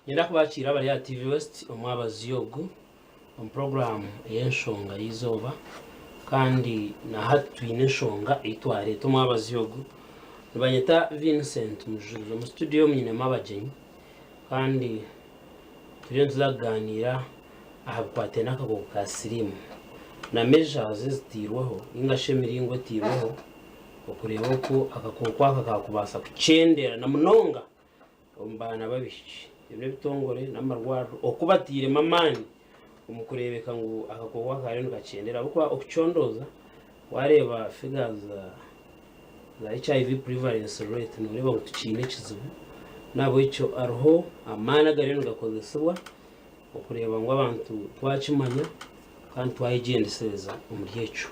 Nyenda kubakira bari ya TV West omwabazi yogo program y'enshonga yizoba kandi na hatwine nshonga itware tomwabazi yogo nibanyeta Vincent Mujuru mu studio mwine mabajenyi kandi turiyo tuzaganira ahakwate n'akagogo ka sirimu na measures zitirwaho ingashe miringo tirwaho okureba ko akakogo akakubasa kucendera na munonga ombana babishi ibyo bitongore n'amarwaro okubatire mamani umukurebeka ngo akakogo akareno kacendera uko okucondoza wareba figures za HIV prevalence rate n'ureba ngo tucine kizubu nabo icyo arho amana gareno gakozesebwa okureba ngo abantu twakimanya kandi twayigendeseza umuryecu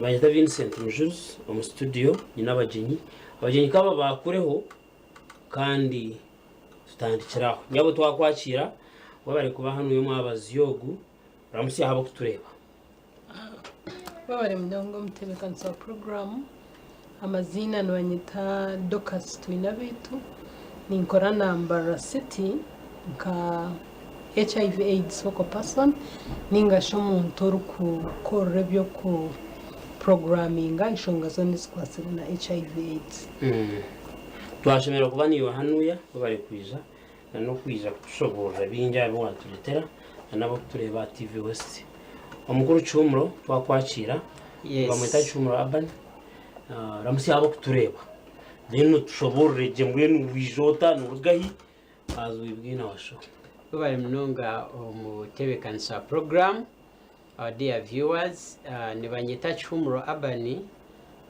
bayita Vincent Mujuru mu studio nyinabajenyi abajenyi kaba bakureho kandi tutandikiraho nyabo twakwakira wabare kuba hano uyu mwabazi yogu ramusi habo kutureba wabare mndongo mtebekansa program amazina nwanyita Docas Twinabitu ninkora nambara city nka HIV AIDS wako person ningasho muntu ruku kore byo ku programminga ishonga zone skwasira na HIV AIDS twashimira kuba niyo hanuya bari kwiza no kwiza kushobora binja abo watuletera nabo tureba TV West omukuru cyumro twakwakira bamwita cyumro aban ramusi abo kutureba reno tushobore je mwenu wijota n'ugahi azwibwina washo bari mnonga mu tebekansa program our dear viewers nibanyita cyumro abani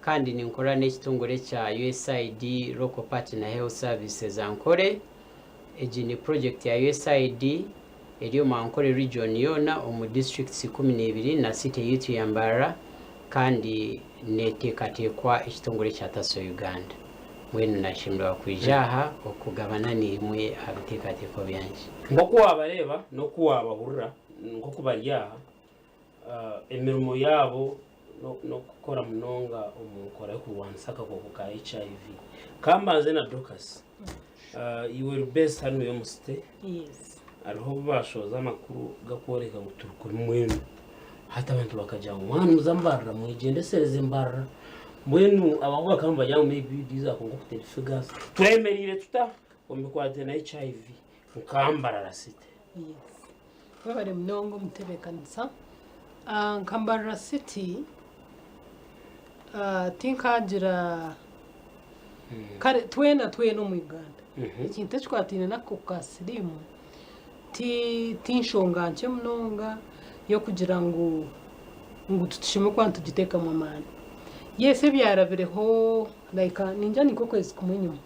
kandi ninkora n'ekitongole cya USAID Local Partner Health Services ankore eji ni project ya USAID eriyo mankore region yona mu districts 12 na city yitu ya Mbarara kandi netekatekwa ekitongole cya Taso Uganda mwenu nashimira kwijaha okugabana nimwe abitekateko byanje ngoko wabareba no kuwabahurira ngoko baryaha emirimo yabo no kukora munonga umukora kuwansaka ko ka HIV kambaze na Docas you will best hano yo muste yes ariho bashoza makuru gakoreka guturukuri mwenu hata abantu bakaja mwana muzambarra mwigendesereze mbarra mwenu abangu kamba yangu maybe diza kongo kuteli figures twemerire tuta omikwate na HIV mukambara rasite yes wabare mnongo mtebekansa Kambara City tinkagira kare twena no mu Uganda ikintu twatine nako kasirimu tinshonga nce munonga yo kugira ngo tutushime kwantu giteka mu mani yese byarabireho like ninja niko kwezi kumunyuma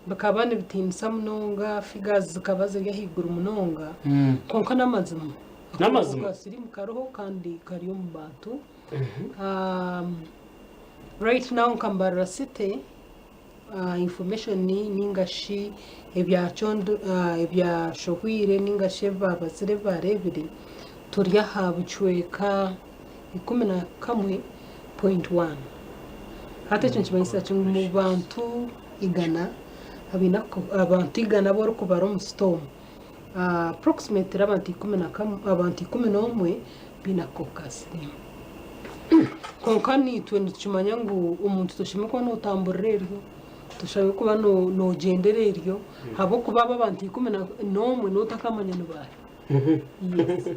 bakabane bitinsa munonga figures zikabaze yahigura munonga konka namazima kasirimu karoho kandi kariyo mu bantu right now Kambara City information ningashi ebya chondo ebya shohwire ningashi babazire barebire turya habuchweka 11.1 hata cyo kibayisa cyo mu bantu igana abinako abantu igana boro kubara mu storm approximately abantu 11 binakokasirimu konkani twe ndicumanya ngo umuntu toshime ko no tamboreryo tushabe kuba no gendereryo habo kuba abantu 11 no takamanya no bari yes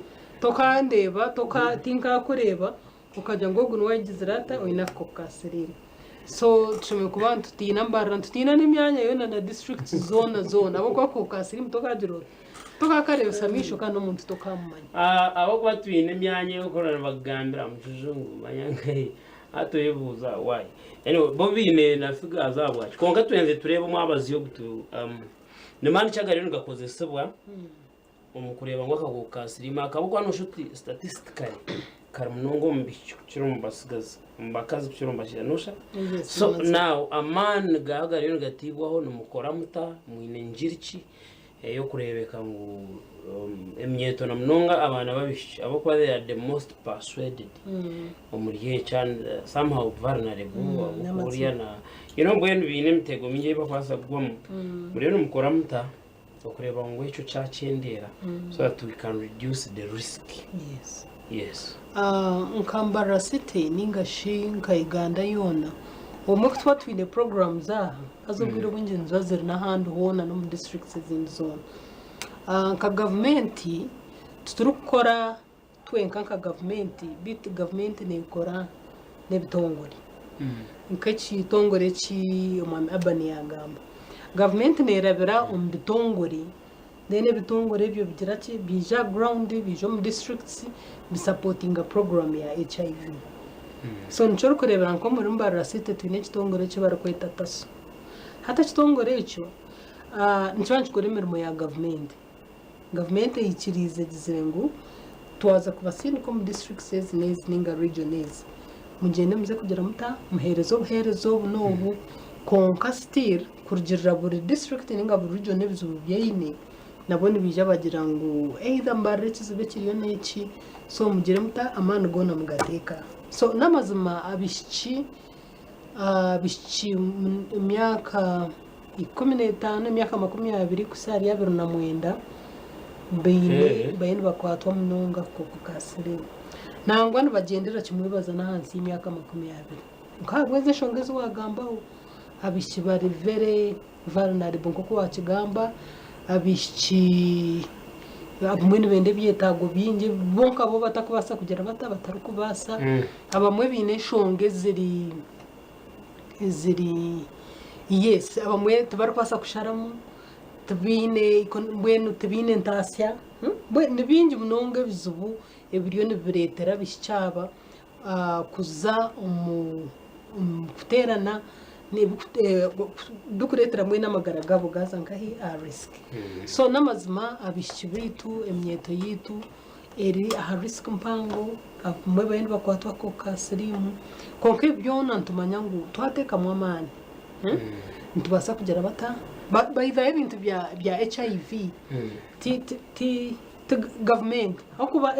tokandeba tokatinka kureba ukaja ngo guno wagizirata oinako kasirira so tushime kuba tutina mbarra tutina n'imyanya yona na district zone abo kwa kasirira tokajiro tokakareba samisho kandi umuntu tokamanya abo batwine myanya yo korana bagambira mu jujungu mayangaye atoyebuza why anyway bobine na figa zabo konka twenze tureba mwabazi yo gutu nemani cyagariro ngakoze sebwa umukureba ngo akagukasirima akabukwa no shuti statistically karamunongo mbicho kirumba basigaza mbakazi kirumba cyanosha so now a man gagariro gatibwaho numukora muta mwine njiriki yo kurebeka ngo emyeto na mnonga abana babishi abo kwa they are the most persuaded omuriye cyane somehow vulnerable aburiya na bwenu bine mitego minje bakwasa gwamo muri no mukora muta okureba ngo icyo cyakendera so that we can reduce the risk. Yes. Nkambara city ningashi nkayiganda yona umwe tuba twine programs aha azobwira ubungenzi bazira n'ahandi hona no mu districts zindi zone nka government tuturi gukora twenka nka government nekora n'ebitongore nk'ekitongore umwami Abani yagamba government nerabira bitongore then bitongore byo bigira ki bija ground bijo mu districts supporting a program ya HIV. So nchoro kurebera nko muri Mbarara city twine kitongore cyo barakwita taso hata kitongore icyo nchanje kuri mirimo ya government yikirize gizengu twaza kubasini ko mu districts nezi ninga regions mugende muze kugira muta muherezo nobu konka still kurugirira buri district ninga buri region bizubu byine nabone bija bagira ngo either Mbarara kizibe kiriyo neki so mugire muta amana gona mugateka so namazima abishiki imyaka 15 imyaka 20 kusari ya 2009 bayine bakwatwa munonga ko kukasire nangwa bagendera kimwibaza nahansi y'imyaka 20 nkabweze shongeze wagambaho abishiki bari very vulnerable nko wakigamba abishiki abumwe bende byetago binge bonka bo batakubasa kugira batarukubasa abamwe bine shonge ziri yes abamwe tubarkwasa kusharamu tubine mbwenu tubine ntasya nibingi munonge bizubu ebiriyo nibiretera bishicaba kuza kuterana dukuretera mwe n'amagara gabo gaza nkahi a risk so namazima abishibitu emyeto yitu eri a risk mpango mwe bayindi bakwatwa ko kasirimu konke byona ntumanya ngo twateka mu amani ntubasa kugera bata bayitha ibintu bya HIV ti government akuba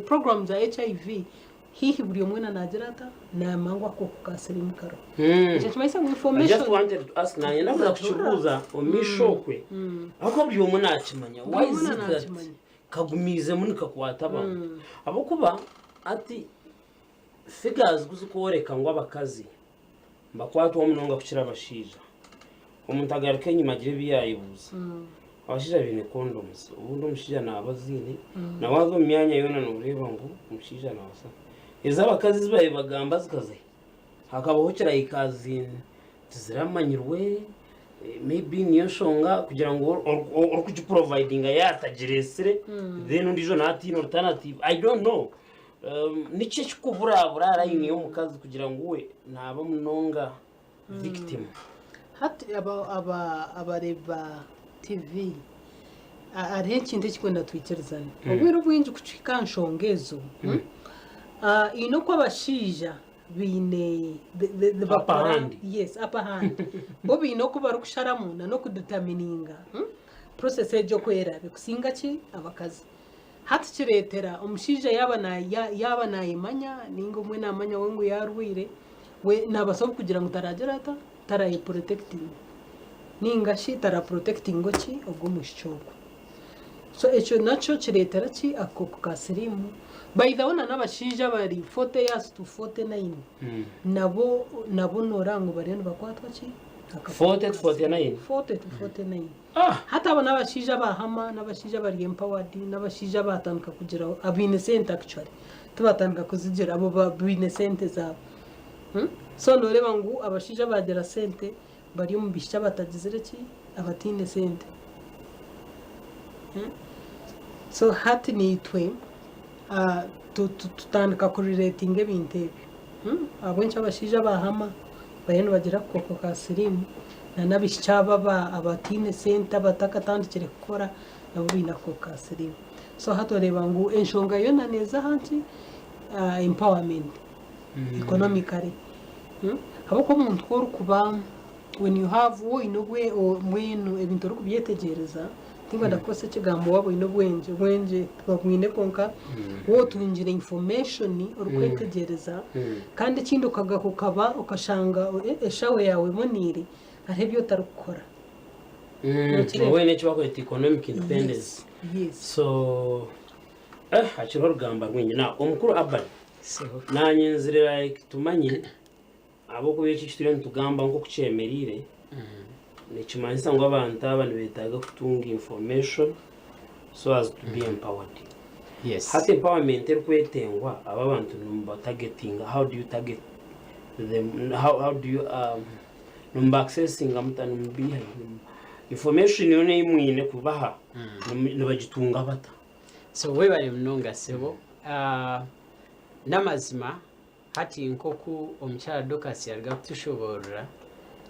programs za HIV hihi buri umwe nagerata na mangwa ko kukasirimu karo cyatumaisa mu information just wanted to ask na yenda kuchubuza omishokwe ako buri umwe nakimanya why is it that kagumize munika kwataba abokuba ati figures guzikoreka ngo abakazi bakwatwa munonga kukira abashija umuntu agaruke nyuma gire biyayibuza abashija bine condoms ubundi umushija nabazini nawazo myanya yona no ureba ngo umushija nabasa eza abakazi zibaye bagamba zikaze hakabaho kira ikazini ziramanyirwe maybe niyo shonga kugira ngo or kuki providing yatagiresire then undi jo nati alternative I don't know nice kikubura line yo mukazi kugira ngo we naba munonga victim hati abareba TV ari ikindi kikwenda twikerizana ubwira ubwinji kucikanshongezo ino kwa bashija bine the bakora yes upper hand bo bino ko barukusharamu no kudetermininga process ejo kwera bikusinga ki abakazi hati kiretera umushija yaba na imanya ningo mwe namanya wengu yarwire we nabasobe kugira ngo taragerata tarayi protecting ninga shi tara protecting ngo ki ubwo mushicoko so echo nacho kiretera ki akoko kasirimu by the one n'abashija bari 40 years to 49 nabo norango bareno bakwatwa ki 40 to 49 hata aba n'abashija bahama n'abashija bari empowered n'abashija batanka kugira abinescent actually tubatanka kuzigira abo babinescent zabo so noreba ngo abashija bagera sente bari mu bisha batagizire ki abatine sente so hati ni twe tutandika kuri rating ebintu abwencha abashija bahama bayeno bagira koko kasirimu na nabishaba abatine center batakatandikire gukora nabo bina koko kasirimu so hatoreba ngo enshonga yo naneza hanti empowerment economically abako umuntu ko kuba when you have wo inogwe o mwenu ebintu ro kubyetegereza tinga ndakose kigambo wabo inogwenje twagwine konka wo tunjire information urukwetegereza kandi kindi ukagakukaba ukashanga eshawe yawe moniri arebyo tarukora wowe n'icyo bakwita economic independence. Yes. So hakiriho rugamba rwingi na omukuru Urban So, nanyenzerera tumanye abo kubiki kituri ntugamba nko kucemerire nikimanyisa ngo abantu abantu betaga kutunga information so as to be empowered. yes. Hati empowerment erikwetengwa aba bantu numba targeting. How do you target them? How do you numba accessing amutana mubiha information yone imwine kubaha nibagitunga bata. So we bari mnonga sebo namazima hati nkoku omukyala Dorcas yaliga kutushobora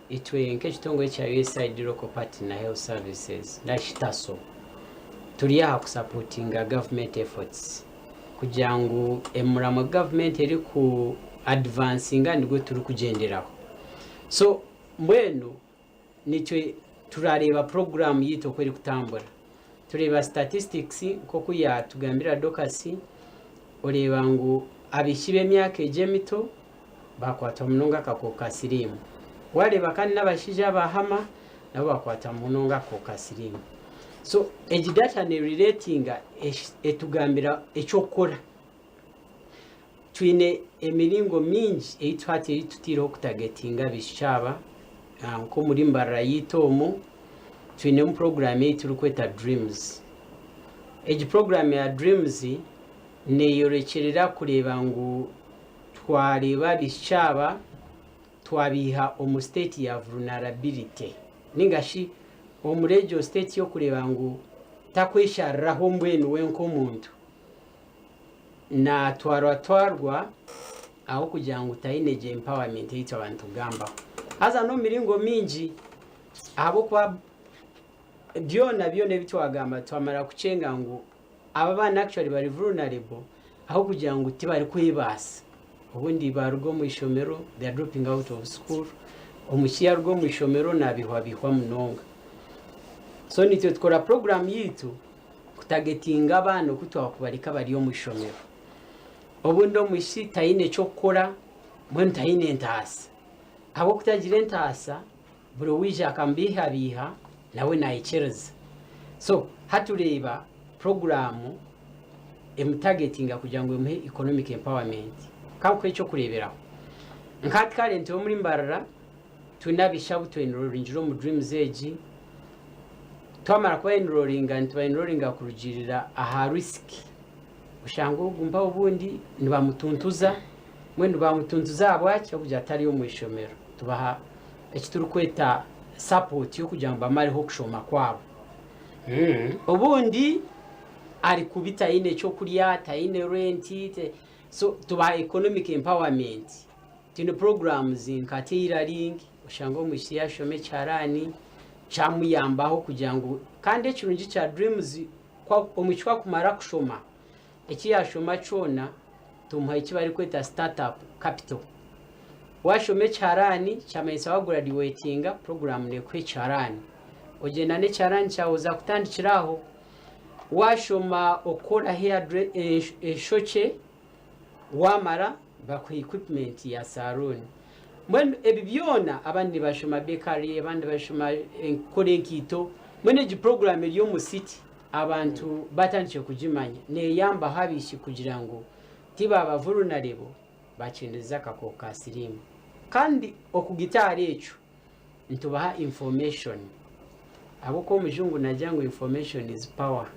itwe nk'ekitongole kya USAID Local Partner Health Services ndashitaso turi aha kusupportinga government efforts kugira ngo emuramo government eri ku advancinga nibwo turi kugenderaho. So mbwenu nicyo turareba program yito kweri kutambura, tureba statistics nkoku ya tugambira Dorcas oreba ngo abishibe emyaka ejemito bakwata munonga kakoka sirimu, wareba kandi n'abashija bahama nabo bakwata munonga kakoka sirimu. So data ne relating etugambira ekyokora twine emiringo mingi eitwate tutiro kutagetinga bishaba nko muri mbara yitomo twine mu program yituru kweta dreams. Program ya dreams neyorekerera kureba ngo twareba bishaba twabiha omu state ya vulnerability ningashi omuregio state yo kureba ngo takwesharraho mbwenu wenko muntu na twarwa aho kugira ngo tayineje empowerment yitwa abantu gamba haza no miringo mingi abo kwa byona bitwagamba twamara kucenga ngo aba bana actually bari vulnerable aho kugira ngo tibari kwibasa ubundi barugo mu ishomero they are dropping out of school omukiya rugo mu ishomero nabihwa munonga. So nityo tukora program yitu kutagetinga abana kutwa kubarika bari yo mu ishomero obundo mushi tayine cyokora mwe tayine ntasa abo kutagira ntasa buro wije akambiha nawe nayichereza. So hatureba programu targetinga kugira ngo muhe economic empowerment kako cyo kureberaho nkati current wo muri mbarara tunabisha butwenrorinjiro mu dreams age twamara kwa enrollinga kurugirira aha risk ushango gumba ubundi nibamutuntuza mwendo bamutuntuza abwacha kujya atari yo mu ishomero tubaha ekituru kweta support yo kugira ngo bamare ho kushoma kwabo ubundi ari kubita ine cyo kuriya tayine rent. So tuba economic empowerment tino programs nkatira ring ushango mushiya shome charani chamuyambaho kugira ngo kandi ekirungi cha dreams kwa omuchwa kumara kushoma ekiyashoma chona tumuha ikibari kweta startup capital washome charani chamaisa wa graduatinga program ne kwe charani ogenda ne charani chawoza kutandikiraho washoma okora hair shoche wamara bakwe equipment ya salon mwene ebibyona abandi bashoma bakery abandi bashoma korenkito mwene ji program yo mu city abantu batandike kujimanya ne yamba habishi kugira ngo tiba abavulnerable bachendeza kakoka sirimu kandi okugitari echo ntubaha information aboko mujungu najango information is power.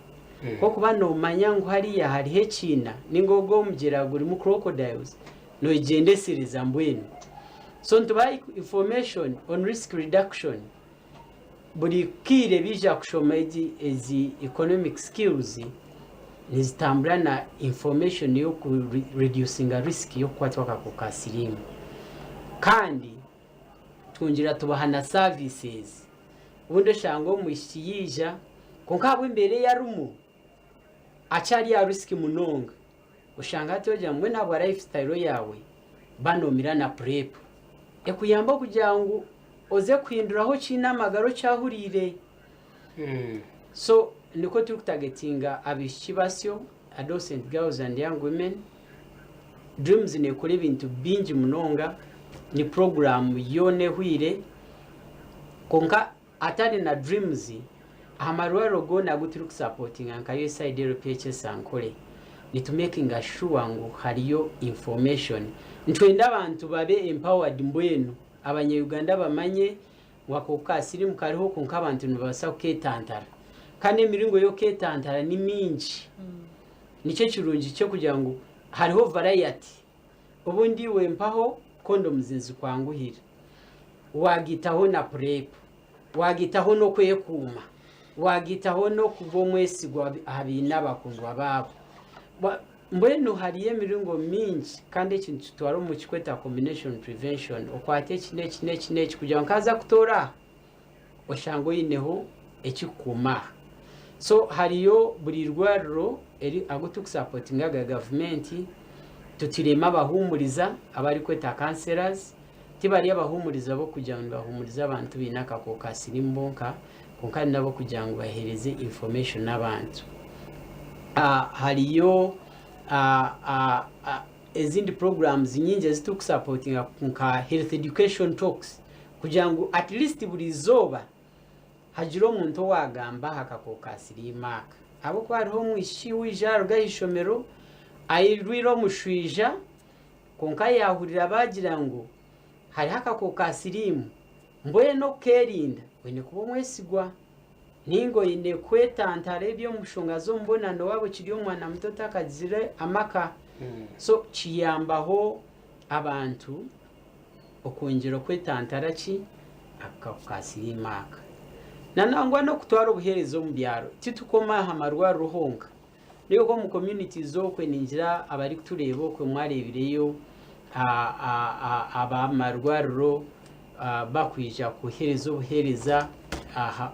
Ko kubano manyangu hariya hari hekina ningogo mugera guri mu crocodiles no igende siriza mbwenu. So ntubaha information on risk reduction buri kire bija kushoma ezi economic skills nizitambura na information yo ku reducing a risk yo kwatwa kakoka sirimu kandi twungira tubaha na services ubundi shango mushiyija konkabo imbere ya rumu achari ya risk munonga ushanga toja mwe na bwa lifestyle yawe banomira na prep ekuyamba kugira ngo oze kwinduraho china magaro cyahurire. So niko turi kutagetinga abishibasyo adolescent girls and young women dreams ne kuri ibintu bingi munonga ni program yone hwire konka atari na dreams amarwaro go nagutiri kusupportinga nka USAID RPHS ankole ni to making sure ngo hariyo information ntwenda abantu babe empowered mbwenu abanye-Uganda bamanye wako kasiri mukariho kunka abantu nibasa kuketantara kandi emiringo yo ketantara ni mingi nicyo kirungi cyo kugira ngo hariho variety ubundi wempaho condoms zikwanguhira wagitaho na prep wagitaho no kwekuma wagitaho no kubomwesigwa habina bakundwa babo mbwenu hariye miringo mingi kandi ikintu twari mu kikweta combination prevention okwate kine kugira ngo kaza kutora oshango yineho ekikuma so hariyo buri rwariro eri agutukusupportinga government tutirema bahumuriza abari kweta counselors tibari abahumuriza bo kugira ngo bahumuriza abantu binaka ko kasirimboka konkani nabo kugira ngo bahereze information n'abantu hariyo ezindi programs nyingi zitukusupportinga nka health education talks kugira ngo at least buri zoba hajiro umuntu wagamba hakakokasirimaka abo kwariho mwishi w'ijaro gahishomero ayirwiro mushwija konka yahurira bagira ngo hari hakakokasirimu mboye no kerinda wene kuba mwesigwa ningo ine kwetantare byo mushonga zo mbonano wabo kiriyo mwana muto takazire amaka so kiyambaho abantu okongera kwetantara ki akakasirimaka nanangwa no kutwara ubuherezo mu byaro titukoma hamarwa ruhonga niyo ko mu community zo kweninjira abari kuturebo kwe mwarebireyo abamarwaro bakwija kuhereza ubuhereza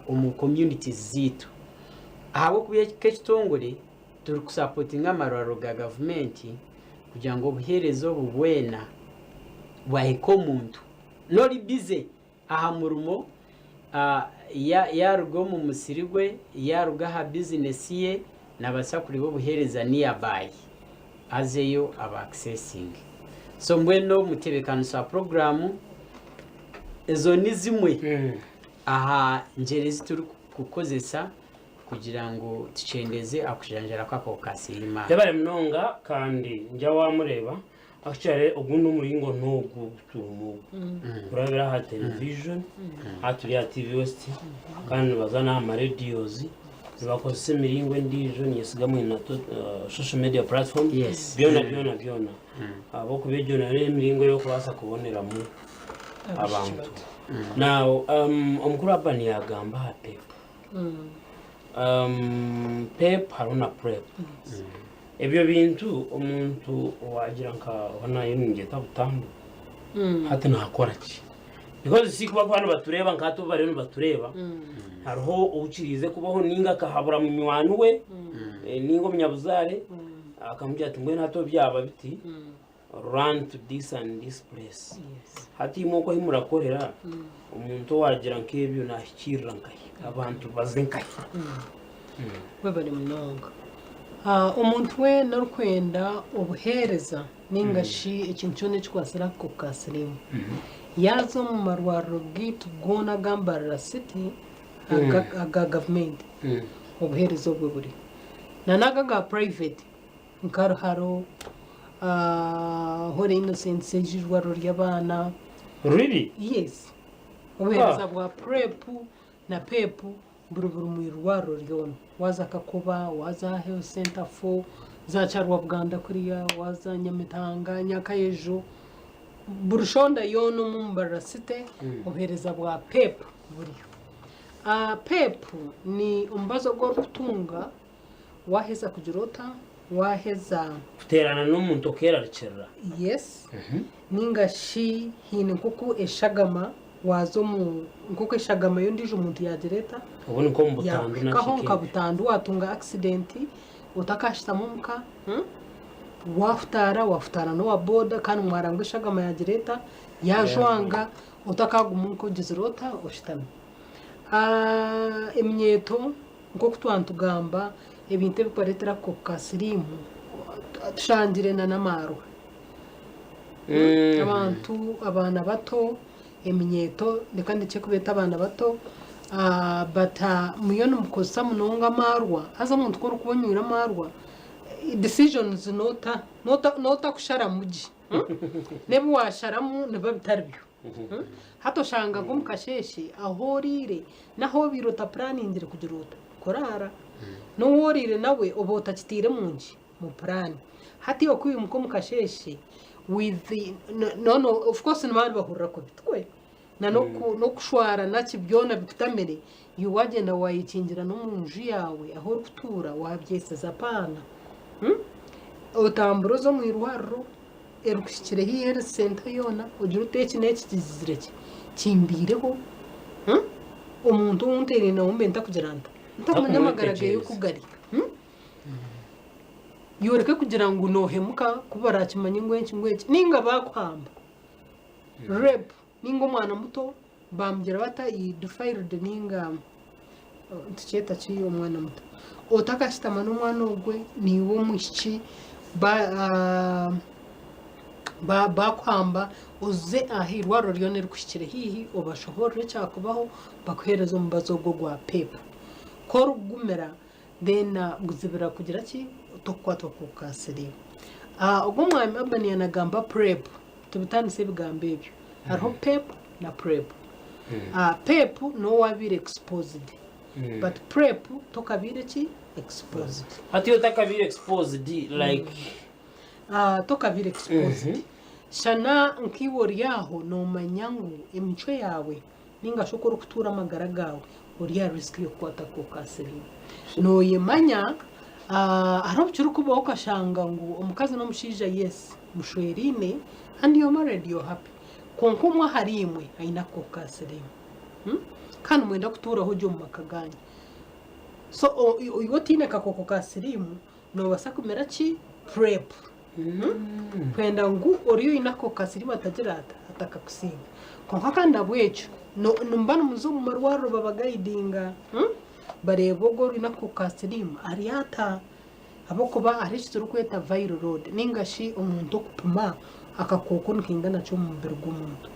mu communities zitu ahabo kubiye kekitongore turi kusupportinga amarwaro ga government kugira ngo ubuherezo bubwena bwaheko muntu nori bize aha murumo yarugo mu musirigwe yaruga ha business ye nabasakuri bo buhereza nearby azeyo aba accessing so mbweno mutebekano sa program ezo ni zimwe aha ngerezi turi kukozesa kugira ngo tucendeze akujanjara kwako kasirima yabaye mnonga kandi njya wamureba actually ugundi umuringo ntogu tumu kurabira ha television aturi ya TV West kandi bazana ama radios zibakoze miringo ndijo nyesigamwe na social media platform byona abo kubejona miringo yo kubasa kubonera mu abantu now omukuru abani yagamba ha pep pep haruna prep ebyo bintu umuntu wagira nka wana yinge tabutambu hata nakora ki because sikuba kwano batureba nkato bari no batureba hariho ukirize kubaho ninga kahabura mu miwanu we ningo munyabuzare akamujya ati ngwe nato byaba biti run to this and this place hati moko himurakorera umuntu wagira nkebyo nahikirira nkaye abantu bazenkaye bari mnonga umuntu we narukwenda ubuhereza ningashi ikintu cyone cykwasira ko kasirimu yazo mu marwaro gitu gona gambarara city aga government ubuhereza bwo buri nanaga ga private nkaro haro hore innocent sejirwaro ry'abana really yes ubuhereza bwa prep na pep buruburu mu irwaro ryono waza kakuba waza health center for zacharwa buganda kuriya waza nyamitanga nyakayejo burushonda yono mumbara city ubuhereza bwa pep buriyo pep ni umbazo gwo kutunga waheza kujirota waheza kuterana n'umuntu okerarikira yes ningashi hine kuko eshagama wazo mu nkuko eshagama yo ndije umuntu yadireta ubone ko mu butandu na kaho kabutandu watunga accident utakashita mumka wafutara no waboda kandi mwarangwe eshagama yadireta yajwanga utakagumuko gizirota ushitame emyeto nko kutwantugamba ebintu bikoretera ko kasirimu tushangire na namaro abantu abana bato eminyeto ndeka ndice kubeta abana bato bata muyona mukosa munonga marwa haza muntu kuri kubonyura marwa decisions nota kushara muji nebe washaramu neba bitaribyo hatoshanga ngo mukasheshe ahorire naho birota planning kugira uta korara no worire nawe obota kitire munji mu plan hati okuye muko mukasheshe with the no of course n'abandi bahurira ko bitwe na no kushwara nakibyona bikutamere yuwagenda wayikingira no munji yawe aho kutura wabyeseza pana otamburo zo mu irwaro erukushikire here center yona ugira uteki neki kizireke kimbireho umuntu wuntere na umbe ntakugiranda ntamunyamagaragaye kugari yoreke kugira ngo nohemuka kubara kimanye ngwenki ninga bakwamba rep ninga umwana muto bambgira bata i defiled ninga tuketa cyo umwana muto otakashitama n'umwana ogwe niwo mushiki bakwamba uze ahirwaro ryone rukushikire hihi obashohore cyakubaho bakuhereza umubazo gwo gwa pepa ko rugumera then guzibira kugira ki tokwatwa kukasiri ubwo mwami abani yanagamba prep tubitandise bigambe ibyo hariho pep na prep pep no wabire exposed but prep tokabire ki exposed ati utakabire exposed like tokabire exposed shana nkibori yaho no manyangu imico yawe ninga shokoro kutura amagara gawe uriya risk yo kwata kukasiri no yemanya arabukira kuba ukashanga ngo umukazi no mushija yes mushwerine and you married you happy konkomwa harimwe aina kukasiri kandi mwenda kutura hojo mu makaganya so yotine kakoko kasirimu no basakumera ki prep kwenda ngu oriyo inako kasirimu atagirata atakakusinga konka kandi abwecho no mbana muzumu marwaro babagaidinga barebo goro inako kasirimu ariata abokuba arishituru kweta viral road ningashi umuntu kupuma akakoko nkingana cyo mu mbere g'umuntu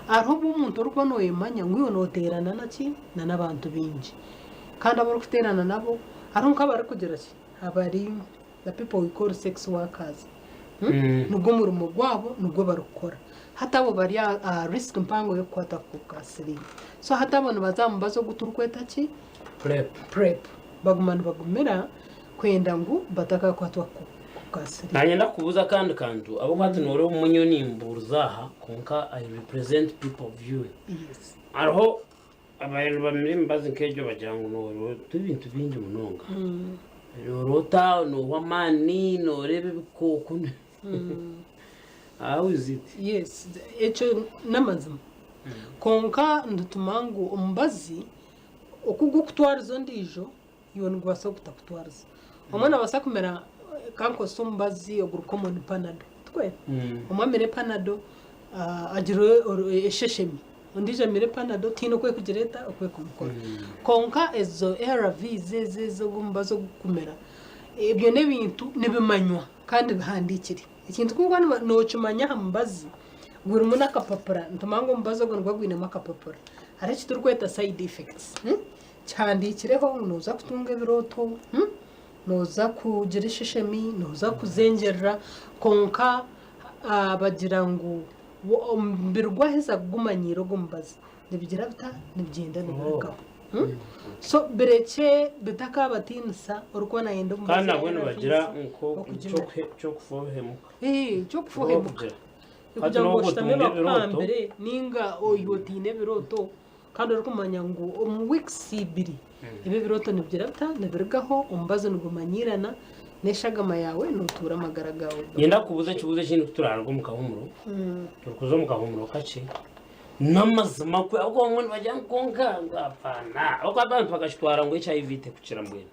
arobo umuntu ruko no yemanya ngwiyo noterana naki na nabantu binji kandi abo rukuterana nabo aronka bari kugira ki abari the people we call sex workers nubwo murumo gwabo nubwo barukora hata abo bari risk mpango yo kwata kukasiri so hata abantu bazambazo guturukweta ki prep bagumana bagumera kwenda ngo bataka kwatwa kukasiri nanyenda kubuza kandi kantu abo kwatu noro umunyoni mburuzaha konka I represent people view yes arho abayelo bamiri mbazi nkejo bajangu no tubintu bingi munonga rota no wamani no rebe bikoko how is it yes echo namazima konka ndutumangu umbazi okugo kutwarizo ndijo yoni gwasa kutakutwariza omwana basakumera kanko sombazi oguru common panado twe omwamere panado agiro esheshemi ndije mere panado tino kwe kugireta okwe kumukora konka ezo ARV zezo gumbazo gukumera ibyo nebintu nebimanywa kandi bihandikiri ikintu kuko no chumanya hambazi guri muna kapapura ntumango mbazo ngo gwagwine makapapura arachi turkweta side effects cyandikireho noza kutunga biroto noza kugira isheshemi noza kuzengerera konka bagira ngo mbirwaheza gumanyiro gumbaza nibigira bita nibyenda nibiragabo so bereke bitaka batinsa urko na yendo mbaza kana bwene bagira nko cyo kufohemuka cyo kufohemuka kugira ngo shitame bakambere ninga oyotine biroto kandi urukumanya ngo mu weeks 2 ibe biroto nibyira bita nibirgaho umbaza ngumanyirana neshagama yawe nutura amagaragawe yenda kubuza kibuze kintu turarwo mu kahumuro turukuzo mu kahumuro kace namazima kwe ahubwo ngo bajya ngonga ngapana ahubwo abantu bagashitwara ngo HIV tekukira mbwene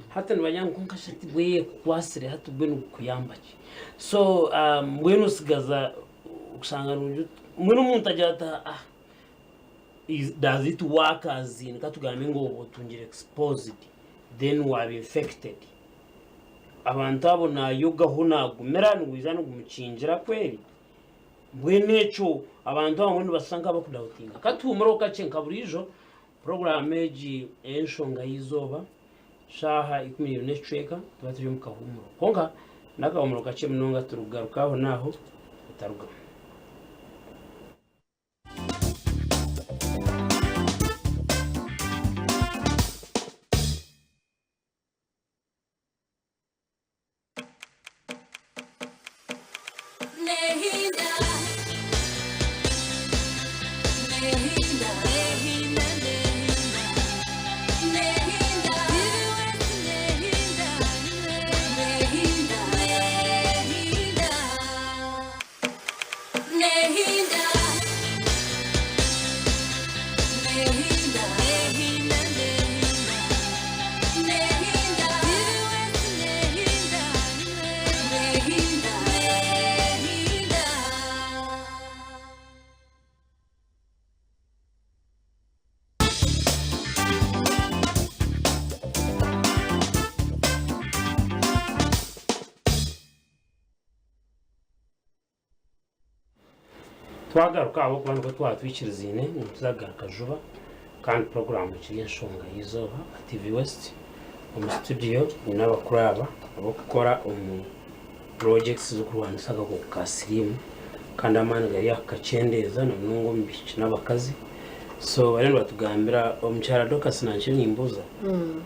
hata nibajya ngonga shati bwe kwasire hata bwe kuyambaki so mbwene usigaza usanga mbwene umuntu ajata does it work as in katugambe ngo tungire exposed then we be infected abantu abona yoga hunagumera n'ubizana gumucingira kweri mbweneco abantu abone basanga bakudawutinga katumuro kacenka burijo program eji enshonga y'izoba shaha 10 n'ecweka tuba turi mu kahumuro konka nakahumuro gace munonga turugarukaho naho utaruga twagaruka abo kubana ko twatwikirizine ntuzagaruka juba kandi program kiri enshonga y'izoba TV West mu studio ni n'abakuraba abo gukora projects zo kurwanishaga ku kasirimu kandi amana gari yakacendeza n'ungo mbici n'abakazi so barendo batugambira omucyara Docas nanche nimbuza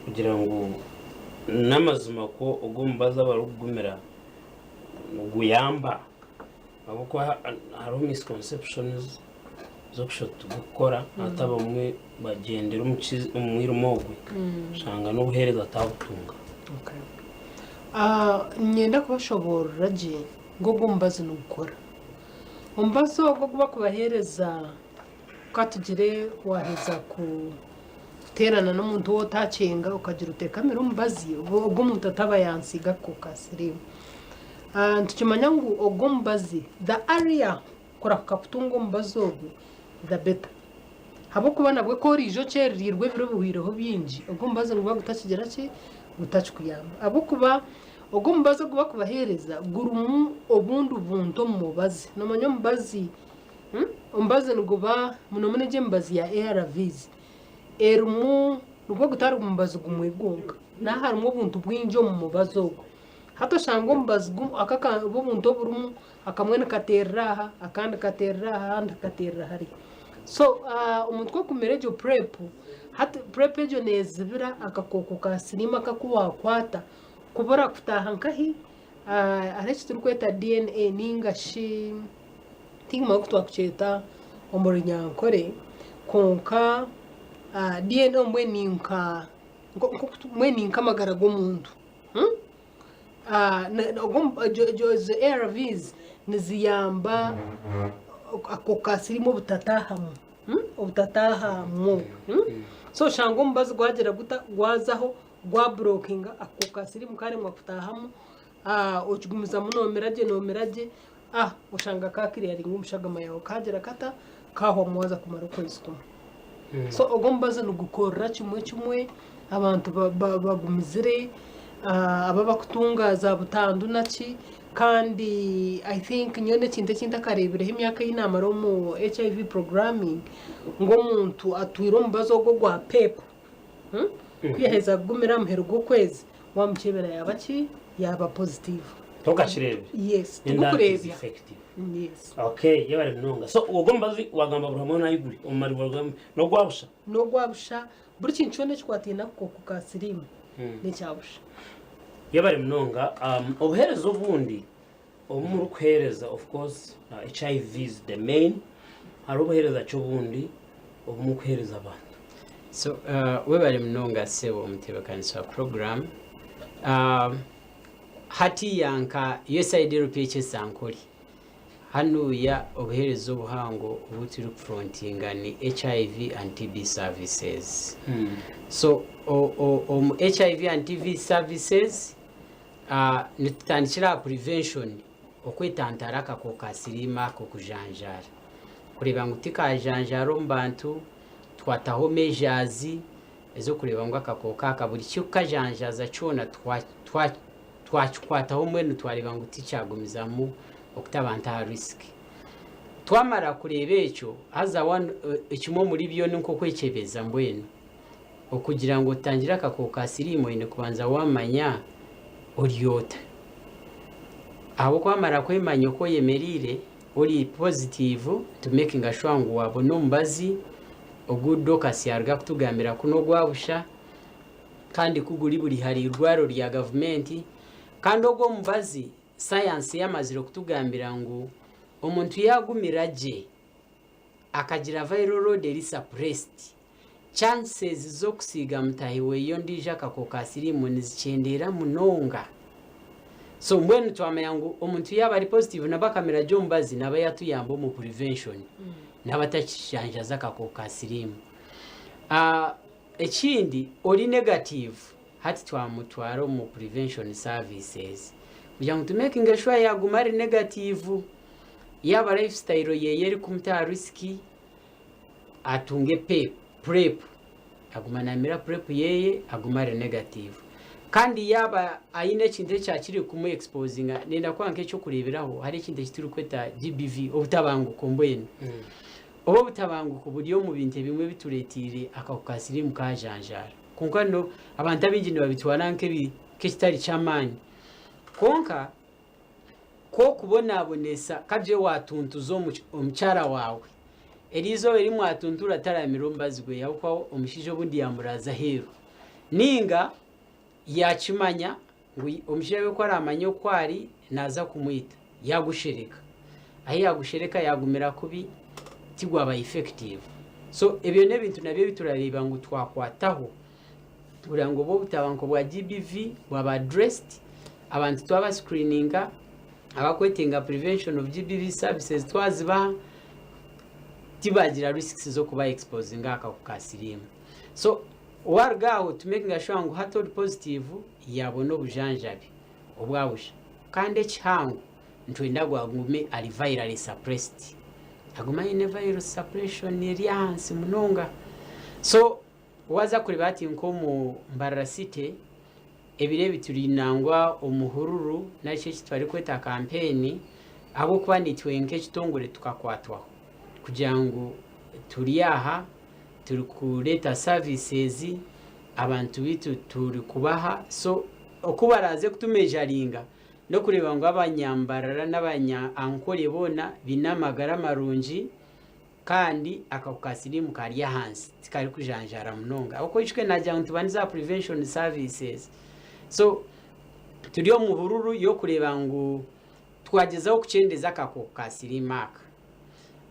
kugira ngo namazima ko ugumbaza barugumira guyamba abako hari misconceptions zo kushota gukora ataba mwe bagendera umwirumogwe shanga no buhereza tabutunga nyenda kubashobora je ngo gumbaza no gukora umbazo go kuba kubahereza katugire waheza ku terana n'umuntu wotacenga ukagira utekamira umbazi ubwo umuntu ataba yansiga ku kasirimu tukimanya ngo ogombazi the area kora kaputungo mbazogo the better habo kubana bwe ko rijo cerirwe biro buhireho byinji ogombazi ngo gutachigera ki gutachkuyamba abo kuba ogombaza kuba kubahereza gurumu obundu bunto mubazi no manyo mbazi umbazi ngo ba munomene je mbazi ya ARVs erumu ngo gutari umbazi gumwegunga na harimo buntu bwinjo mu mubazogo hato shango mbazgum akaka bubunto burumu akamwene katerraha akandi katerraha andi katerraha hari so umutwe kumerejo prep hat prep ejo nezibira akakoko kasinima kakuwakwata kubora kutaha nkahi aretse turukweta DNA ninga shi tingma kutwa kucheta omurinyankore konka DNA mweni nka magara gomuntu joze ARVs niziyamba ako kasirimo butatahamu ubutatahamu so shango mbazi gwagera guta gwazaho gwa brokinga ako kasirimo kare mwakutahamu ochugumiza nomeraje ushanga kakiri ari ngumshagama yawo kagera kata kaho mwaza kumara kwezi kumwe so ogombaza no gukora kimwe abantu bagumizire ababa kutunga za butandu naki kandi I think nyone kinde karebereho imyaka y'inama ro mu HIV programming ngo umuntu atwiro mbazo go gwa pepo kwiheza gumira muhero go kwezi wamukebera yabaki yaba positive tokashirebe yes tukurebya yes okay yabare nonga so ugombazi wagamba buramo nayiguri umari wagamba no gwabusha buri kinchone cyatina ko kukasirimu necyabusha yabare mnonga obuherezo bundi omuru kwereza of course HIV is the main hari obuhereza cyo bundi obumu kwereza abantu so webare mnonga sebo mutebekanisa program hati yanka USAID rupiche sankori hano ya obuherezo buhango ubutiri frontinga ni HIV and TB services so HIV and TB services nitandikira prevention okwetantara kako kasirima ko kujanjara kureba ngo tikajanjaro mbantu twataho mejazi ezo kureba ngo akakoka kaburi cyo kajanjaza cyona twakwataho mwene twareba ngo ticagumizamu okutabanta risk twamara kureba ekyo haza ekimwe muri byo nko kwekebeza mbwenu okugira ngo tangira akakoko ka siriimu ine kubanza wamanya oryota abo kwamara kwemanya uko yemerire uri positive to making sure ngo wabona omubazi ogudo kasiyarga kutugambira kuno gwabusha kandi kuguri buri hari irwaro rya government kandi ogwo mubazi science yamaziro kutugambira ngo omuntu yagumiraje akagira viral load eri suppressed chances zo kusiga mutahiwe yo ndija kakoka sirimu nizichendera munonga so mbwenu twamanya ngo omuntu yaba ari positive nabakamera jo mubazi naba yatuyamba mu prevention nabatakishanja zakakoka sirimu ekindi ori negative hati twamutwaro mu prevention services kugira ngo to making sure yagumari negative yaba lifestyle ye yeri kumta riski atunge prep agumana mira prep yeye agumare negative kandi yaba ayine kinde cyakiri kumu exposing nenda kwanke cyo kureberaho hari kinde kituri kweta GBV obutabanguko mbwene obo butabanguko buriyo mu binte bimwe bituretire akakasiri mu kajanjara kunka no abantu abingine babitwara nke kitari cyamani konka ko kubona abonesa kabye watuntuzo omucyara wawe erizo eri mwatuntura taramirombazwe yakwa omushijo bundi yamuraza hero ninga yakimanya omushijo ko aramanyo kwari naza kumwita yagushereka ahi yagushereka yagumira kubi tigwaba effective so ebyo nebintu nabyo biturareba ngo twakwataho urango bo butabanko bwa GBV waba addressed abantu twaba screeninga abakwetinga prevention of GBV services twaziba tibagira risks zo kuba exposed ngaka kukasirimu so wargaho to making sure ngo hatoli positive yabona obujanjabi obwabusha kandi ekihango ntwenda gwagume ali virally suppressed aguma ine viral suppression eri hansi munonga so waza kuri bati nko mu Mbarara City ebire biturinangwa omuhururu nakyo kitwari kweta campaign abo kuba nitwenke kitongore tukakwatwaho kugira ngo turi aha turi kureta services abantu bitu turi kubaha so okubaraze kutumejaringa no kureba ngo abanyambarara n'abanya ankore bona binamagara marunji kandi akakasirimu kari hansi tikari kujanjara munonga uko ishwe najya ngo tubaniza prevention services so turiyo mu bururu yo kureba ngo twagezaho kucendeza akakokasirimaka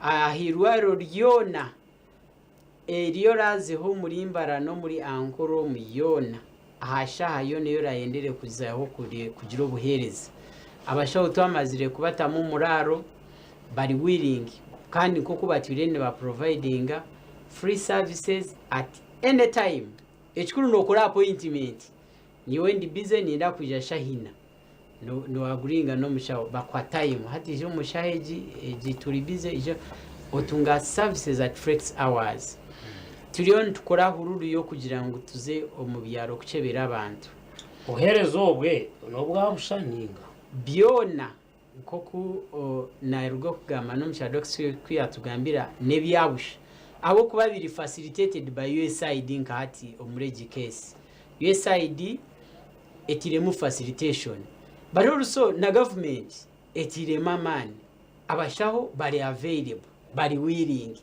ahirwaro ryona eriyo razeho muri Mbarara no muri ankoro muyona ahashaha yo niyo rayendere kuzaho kugira obuhereza abashaho twamazire kubatamu muraro bari willing kandi nko kubatirene ba providing free services at any time ekikuru no kora appointment niwe ndi busy ninda kuja shahina no aguringa no mushaho bakwa time hati jo mushaheji turi busy ijo otunga services at flex hours turiyo tukora hururu yo kugira ngo tuze omubyaro kucebera abantu oherezo obwe nobwabushaninga byona nkoku narugo kugamba no mshadox kwiyatugambira nebyabusha abo kuba biri facilitated by USAID nkati omureji case USAID etiremu facilitation but also na government etirema man abashaho bari available bari willing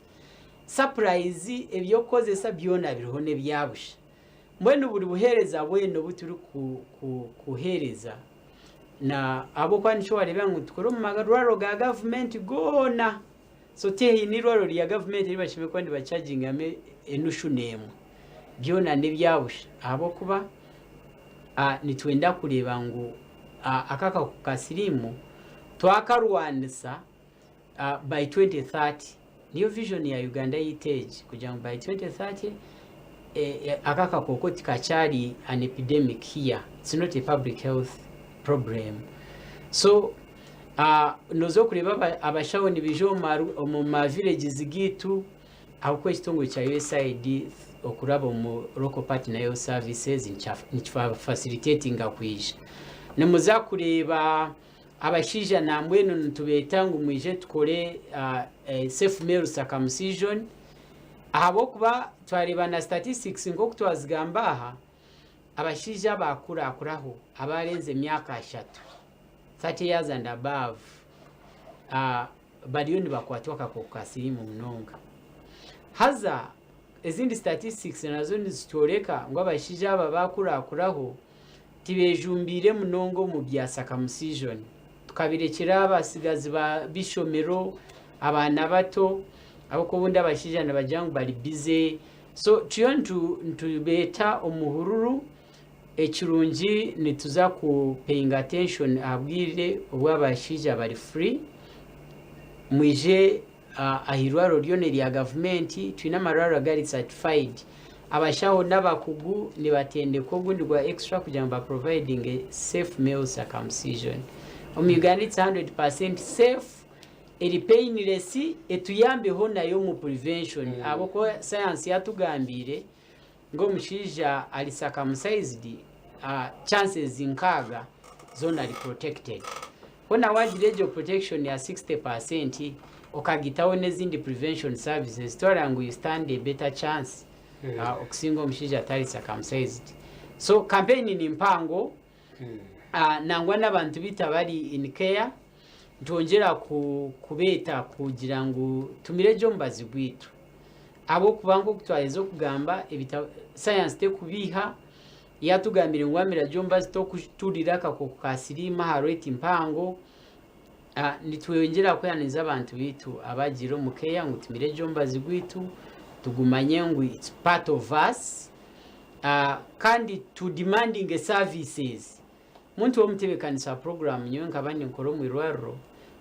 surprise ebyokozesa byona biriho nebyabusha mbwenu buri buhereza bweno buturi kuhereza na abo kwanisho wareba ngo tukoro mu magarwaro ga government gona so tehi ni rwaro lya government ribashime kwandi bacharging ame enushu nemu byona nebyabusha abo kuba nitwenda kureba ngo akaka kukasirimu twakarwandisa by 2030 niyo vision ya Uganda yiteje kugira ngo by 2030 akaka koko tikachari an epidemic here. It's not a public health problem. So nozo kureba abashaho nibijo mu ma villages gitu akwe kitongo cha USAID okuraba mu local partner health services in facilitating akwisha nemuza kureba abashija nambweno ntubeta ngo mwije tukore safe male circumcision ahabo kuba twareba na statistics ngo kutwazigamba aha abashija bakurakuraho abarenze myaka 30 years and above bariyo nibakwatwa kakokasiri mu mnonga haza ezindi statistics nazo nizitoleka ngo abashija aba bakurakuraho tibejumbire munongo mu bya circumcision tukabirekera abasigazi ba bishomero abana bato abako bundi abashija nabajyangu bari busy so tuyo ntubeta umuhururu ekirungi nituza ku paying attention abwire obwabashija bari free mwije ahirwaro ryone lya government twina mararo gari certified abashaho n'abakugu ni batende ko gundi gwa extra kujamba providing a safe male circumcision Uganda it's 100% safe eri painless etuyambe ho nayo mu prevention aboko science yatugambire ngo mushija ali circumcised chances inkaga zone are protected Hona wajirejo protection ya 60% okagitaho nezindi prevention services torangu you stand a better chance okusingo mshija atari circumcised so campaign ni mpango nangwa n'abantu bitabari in care ntongera kubeta kugira ngo tumirejo mbazi gwitu abo kubango kutwayezo kugamba science te kubiha yatugambire ngwamira jombazi to kuturira kakokasiri mahareti mpango nitwengera kwaniza abantu bitu abagiro mukeya ngo tumirejo mbazi gwitu tugumanye ngo it's part of us kandi to demanding services muntu wo mutebekanisa program nyo nkabanye nkoro mu irwaro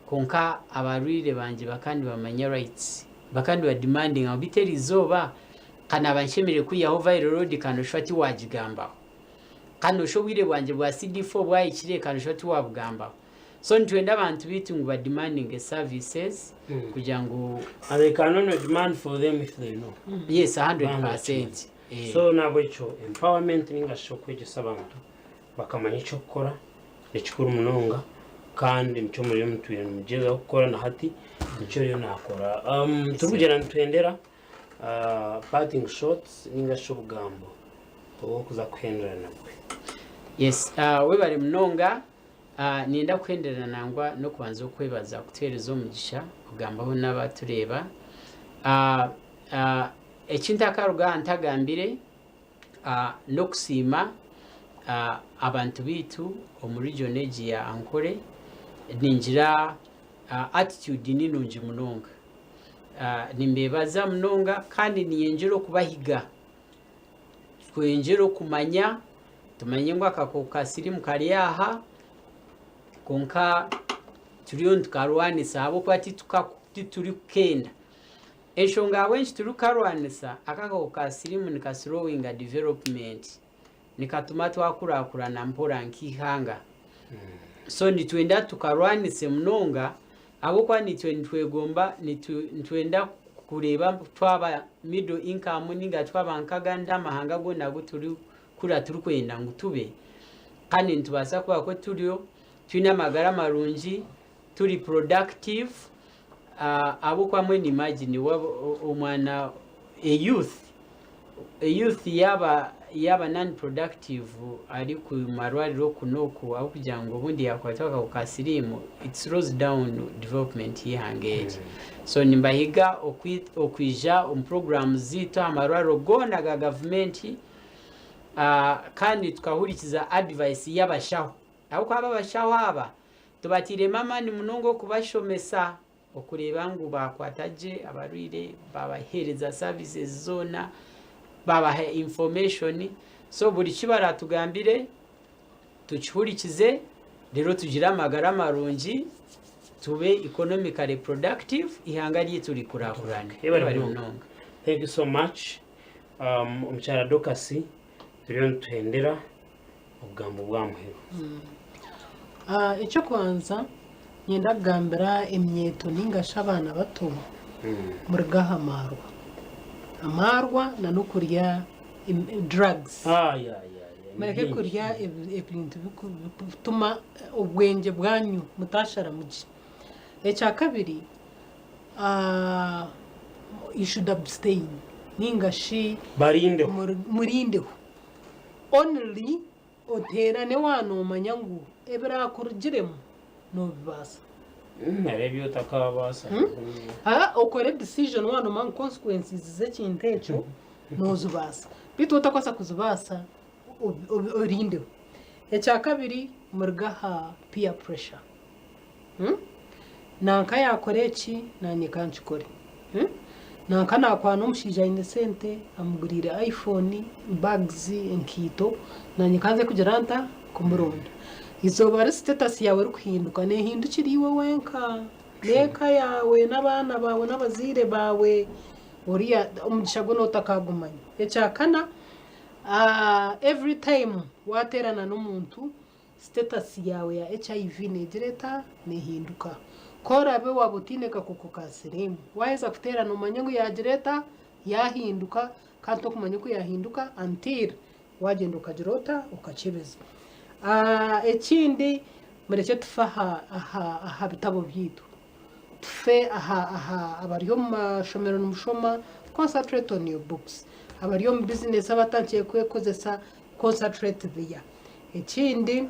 konka abarwire banje bakandi bamanya rights bakandi ba demanding abiteri izoba kana banshemire ku Yehova road kandi shwati wajigamba kandi shobwire bwanje bwa CD4 bwayikire kandi shwati wabugamba so ntwenda abantu bitu ngo ba demanding services kugira ngo they can only demand for them if they know yes 100% so nabo ico empowerment ningasho kwegesa abantu bakamanya ico gukora ekikuru munonga kandi nico muri mutwe mugeza gukora na hati nico ryo nakora turugera ntwendera parting shots ningasho bugambo obo kuza kwendera nabwe yes we bari munonga nienda kwenderana nangwa no kubanza kwebaza kutereza umugisha kugambaho n'abatureba ekintakaruga ntagambire no kusima abantu bitu omuri region ya Ankole ninjira attitude ninungi munonga nimbebaza munonga kandi niyenjero kubahiga kwenjero kumanya tumanye ngo akakokasiri mukari yaha konka turiyo tukarwanisa abo kwati turi kenda eshonga wenshi turi karwanisa akakokasiri mu nikasrowing development nikatuma twakurakurana mpora nkihanga so nitwenda tukarwanise munonga abo kwa nitwegomba nitwenda kureba twaba middle income ninga twaba nkaganda mahanga go nago turi kura turi kwenda ngutube kandi ntubasa kuba ko turiyo twina magara marungi turi productive abo kwa mwe imagine umwana a youth yaba non productive ari ku marwariro kunoko aho kugira ngo bundi yakwataka ukasirimu it slows down development yihangeje so nimbahiga okwija program zito amarwariro gona ga government kandi tukahurikiza advice y'abashaho aho kwaba bashaho aba tubatire mama ni munongo kubashomesa okureba ngo bakwataje abarwire babahereza services zona babaha information so buri kibara tugambire tukihurikize rero tugira amagara marungi tube economically productive ihangariye turi kurakurana bari munonga. Thank you so much umchara dokasi turiyo ntwendera ubugambo bw'amuhero icyo kwanza nyenda gambira emyeto ningasha abana bato muri gahamarwa amarwa na nukurya drugs mureke kurya ibintu bituma ubwenge bwanyu mutashara mugi. Ecya kabiri you should abstain ningashi barindeho murindeho only oterane wanomanya ngu ebirakurugiremu nobibasa narebye utakabasa okore decision wanomanya consequences z'ekintu ekyo nozibasa bitu utakosa kuzibasa orindeho. Ecya kabiri murigaha peer pressure nanka yakore eki nanye kanchikore nanka nakwana omushaija aine sente amugurire iPhone bags enkiito nanye kanze kugira nta kumuronda. Izoba ari status yawe rukuhinduka nehindukira iwe wenka neka yawe n'abana bawe n'abazire bawe oriya omugisha gwo notakagumanya. Ecya kana every time waterana n'omuntu status yawe ya HIV negireta nehinduka korabe wabutineka kuko kasirimu waheza kuterana umanye ngo yagireta yahinduka kandi okumanya ko yahinduka until wagenda ukagirota ukakebeza. Ekindi mureke tufaha aha bitabo byitu tufe aha abariyo mu mashomero n'umushoma concentrate on your books abariyo mu business abatangiye kwekozesa concentrate there. Ekindi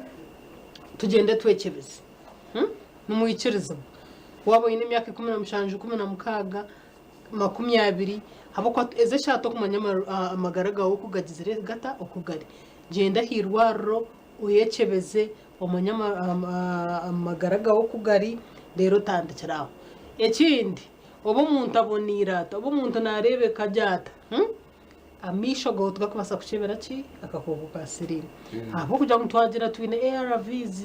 tugende twekebeze numuyikirizo wabo ine myaka 17 16 20 habako eze shato kumanya amagaraga wo kugagizire gata okugari genda hirwaro uyekebeze omanya amagaraga wo kugari rero tandikiraho. Ekindi obo muntu abonirata obo muntu narebe kajata amisho go tukakubasa kuchebera ki akakoko kasirimu abo kujya mutwagira twine ARVs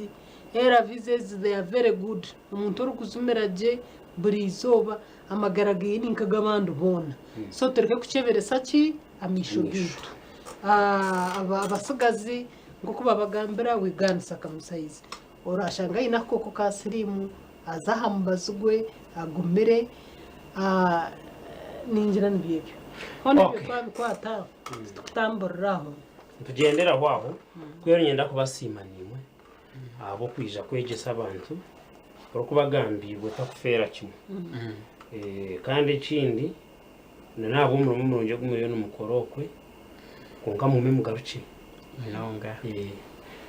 they are very good umuntu uri kuzumeraje buri izoba amagaragaye ninkagabandu bona so tureke kucheberesa ki amisho gitu abasigazi ngo kuba bagambira wiganisa kamusayizi orashanga inakoko kasirimu azahambazugwe agumire ninjira nibyo hone bitwabikwata tukutamburiraho tugendera hwaho kwero nyenda kubasima nimwe abo kwija kwegesa abantu okubagambirwe takufera kimwe kandi ekindi nabo mulungi ogumuriyo n'umukorokwe konka mume mugaruki Milonga.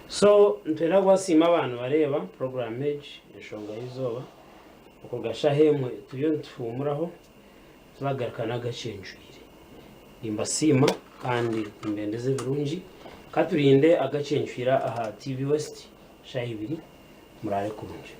So ntera gwasima abantu bareba program age eshonga izoba okugasha hemwe tuyo ntufumuraho tubagarukana agacenjwire imbasima kandi imbendeze birungi katurinde agacenjwira aha TV West shayibiri murare kurungi.